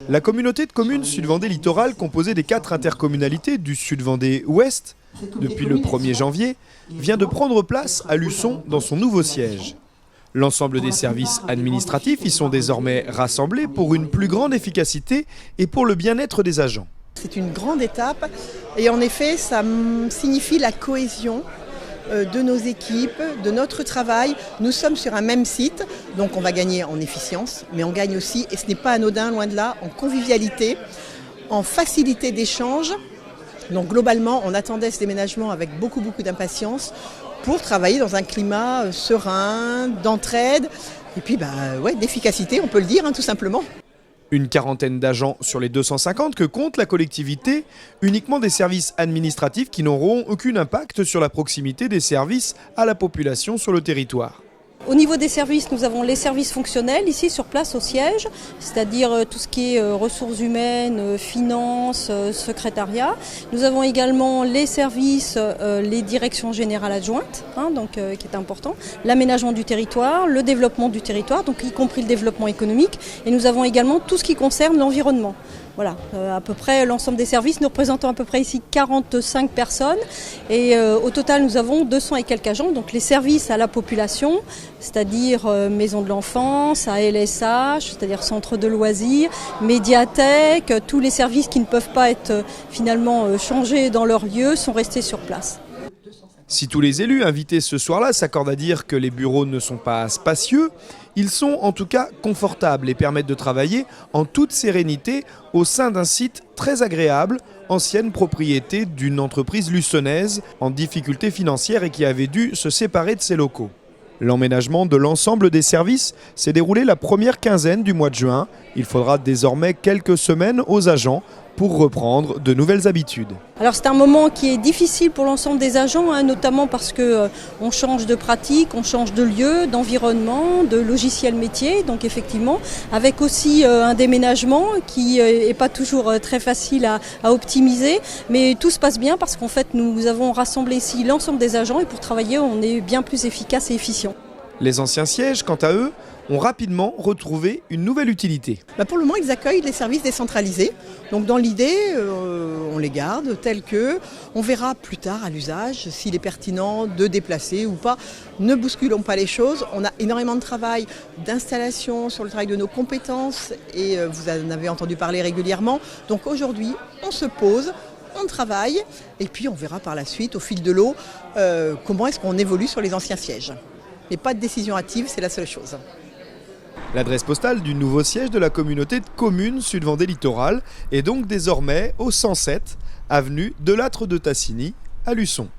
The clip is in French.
La communauté de communes Sud-Vendée Littoral, composée des 4 intercommunalités du Sud-Vendée Ouest, depuis le 1er janvier, vient de prendre place à Luçon dans son nouveau siège. L'ensemble des services administratifs y sont désormais rassemblés pour une plus grande efficacité et pour le bien-être des agents. C'est une grande étape et en effet ça signifie la cohésion de nos équipes, de notre travail. Nous sommes sur un même site, donc on va gagner en efficience, mais on gagne aussi, et ce n'est pas anodin, loin de là, en convivialité, en facilité d'échange. Donc globalement, on attendait ce déménagement avec beaucoup d'impatience pour travailler dans un climat serein, d'entraide, et puis d'efficacité, on peut le dire, tout simplement. Une quarantaine d'agents sur les 250 que compte la collectivité, uniquement des services administratifs qui n'auront aucun impact sur la proximité des services à la population sur le territoire. Au niveau des services, nous avons les services fonctionnels ici sur place au siège, c'est-à-dire tout ce qui est ressources humaines, finances, secrétariat. Nous avons également les services, les directions générales adjointes, qui est important, l'aménagement du territoire, le développement du territoire, donc y compris le développement économique. Et nous avons également tout ce qui concerne l'environnement. Voilà, à peu près l'ensemble des services, nous représentons à peu près ici 45 personnes et au total nous avons 200 et quelques agents, donc les services à la population, c'est-à-dire maison de l'enfance, ALSH, c'est-à-dire centre de loisirs, médiathèque, tous les services qui ne peuvent pas être finalement changés dans leur lieu sont restés sur place. Si tous les élus invités ce soir-là s'accordent à dire que les bureaux ne sont pas spacieux, ils sont en tout cas confortables et permettent de travailler en toute sérénité au sein d'un site très agréable, ancienne propriété d'une entreprise luçonnaise en difficulté financière et qui avait dû se séparer de ses locaux. L'emménagement de l'ensemble des services s'est déroulé la première quinzaine du mois de juin. Il faudra désormais quelques semaines aux agents pour reprendre de nouvelles habitudes. Alors c'est un moment qui est difficile pour l'ensemble des agents, notamment parce qu'on change de pratique, on change de lieu, d'environnement, de logiciel métier, donc effectivement, avec aussi un déménagement qui n'est pas toujours très facile à optimiser, mais tout se passe bien parce qu'en fait nous avons rassemblé ici l'ensemble des agents et pour travailler on est bien plus efficace et efficient. Les anciens sièges, quant à eux, ont rapidement retrouvé une nouvelle utilité. Pour le moment, ils accueillent les services décentralisés. Donc dans l'idée, on les garde tels que. On verra plus tard à l'usage s'il est pertinent de déplacer ou pas. Ne bousculons pas les choses. On a énormément de travail d'installation sur le travail de nos compétences et vous en avez entendu parler régulièrement. Donc aujourd'hui, on se pose. On travaille et puis on verra par la suite, au fil de l'eau, comment est-ce qu'on évolue sur les anciens sièges. Mais pas de décision hâtive, c'est la seule chose. L'adresse postale du nouveau siège de la communauté de communes Sud-Vendée Littoral est donc désormais au 107 avenue de Lattre de Tassigny à Luçon.